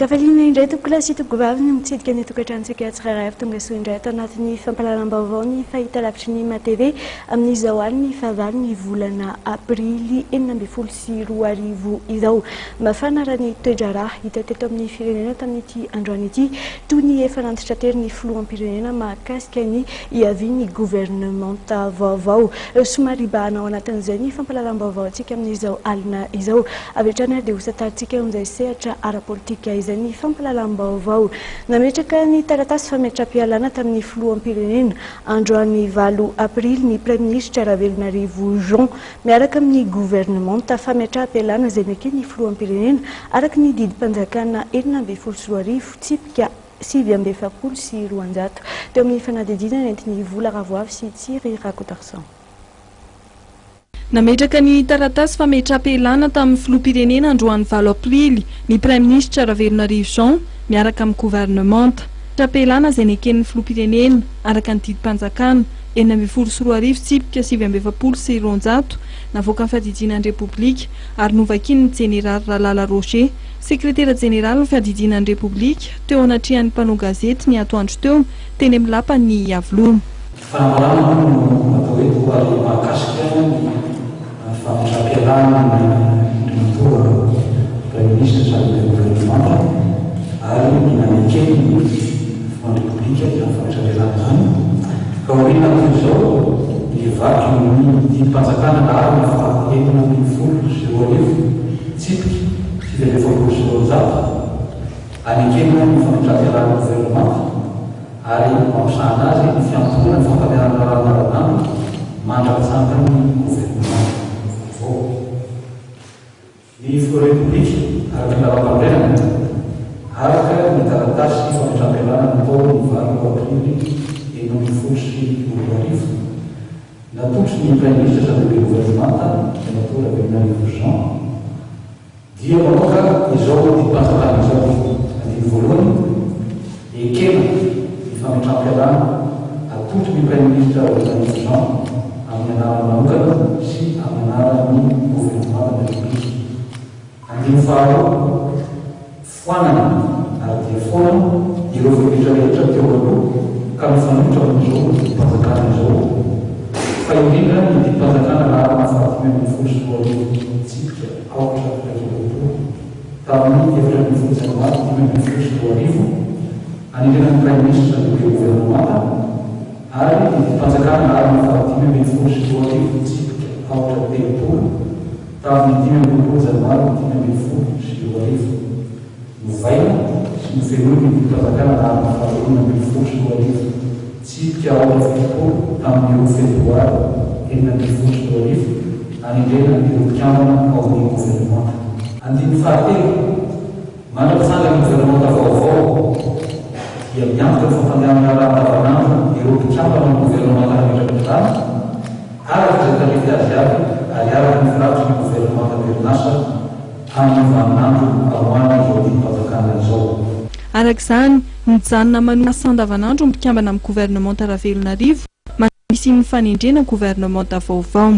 Miankavaliana indray tokola sy togovavy mitsidika ny tokantranotsika tsirairay tonga soa indray tao anatin'ny fampahalalam-baovao ny fahita lavitry ny matv amin'izao any ny fahavalo ny volana aprily 2024 izao. Mafana raha ny toedrarah hita teto amin'ny firenena tamin'ity androany ity toy ny efa nantitra tery ny filoham-pirenena mahakasika ny iaviany gouvernementa vaovao. Somary bahana ao anatin'izay ny fampahalalam-baovao antsika amin'izao alina izao. Avy hatrany dia hosataritsika amin'izay sehatra ara-politika izay ny fampahalalam-baovao. Nametraka ny taratasy fametram-pialana tamin'ny filoham-pirenena androany 9 aprily ny Premier Ministre Ravelonarivo Jean miaraka amin'ny gouvernementa fametram-pialana izay nakeny ny filoham-pirenena araka ny didim-panjakana 2024 tsipika 724 teo amin'ny fanadidina nentin'ny vola ravoavy sy Tsiry Rakotarsan. Nametraka ny taratasy fametram-pialana tamin'ny filoham-pirenena androany 9 aprily ny Premier Ministre Ravelonarivo Jean miaraka amin'ny gouvernementa fametram-pialana izay neken'ny filoham-pirenena araka ny didim-panjakana 2024 tsipika 724 navoaka amin'ny fadidinan'ny Repoblika ary novakiany ny Général Ralala Roger, sekretera général ny fadidinan'ny Repoblika teo anatrihan'ny mpanao gazety ny atoandro teo teny amin'ny lapan'ny Iavloma. Fametram-pialana indrindra Premier Ministre sady gouvernementa ary nanekeny ny Repoblika dia fametram-pialana zany. Ka aoriana toizao nivaky ny didim-panjakana ary ny fahaenina ambin'ny folo sy roa arivo tsipika 724 anekena ny fametram-pialana gouvernementa ary mampisahana azy ny fiantonana ny fampampianana ranon'aran'andro mandrapatsanga ny gouvernementa. Ny Repoblika araka ny lavaam-pandrenana araka ny taratasy fametram-pialana natao ny 9 aprily 2024 natotry ny Premier Ministre sady gouvernementa natao Ravelonarivo Jean dia mamoaka izao didim-panjakana izao. Andiny voalohany ekena ny fametram-pialana atotry ny Premier Ministre Ravelonarivo Jean amin'ny anarany manokana sy amin'ny anaran'ny gouvernementa Repoblika. Andiny faharoa foanana ary dia foana ireo vorehetra rehetra teo aloha ka mifanohitra amin'izao didim-panjakana izao. Fa indrindra ny didim-panjakana lalana fahatimy ambin'ny folo sy roa arivo tsipika 4 tamin'ny 7 janoary 2024 sy roa arivo anindrena ny Premier Ministre sady gouvernementa ary ny didim-panjakana lalana fahatimy ambin'ny folo sy roa arivo tsipika 4 tamin'ny 15 janoary 2024 sy roa arivo. Novaina sy nofenoiny ny didim-panjakana lalana fahaenina ambin'ny folo sy roa arivo tsipika 8 tamin'ny 1 febroary 2024 sy roa arivo anindrena ireo mpikambana ao amin'ny gouvernementa. Andiny fahatelo mandrapatsanga ny gouvernementa vaovao dia miantoka ny fampandehana raha andavanandro ireo mpikambana amin'ny gouvernementa rehetrarehetra araka izay tarety azy avy ary araka ny filatry ny gouvernementa perinasa amin'ny vaninandro aroany izao didim-panjakana izao. Araka izany mijanona manona asa andavanandro mpikambana amin'ny gouvernementa Ravelonarivo misy ny fanendrena gouvernementa vaovao.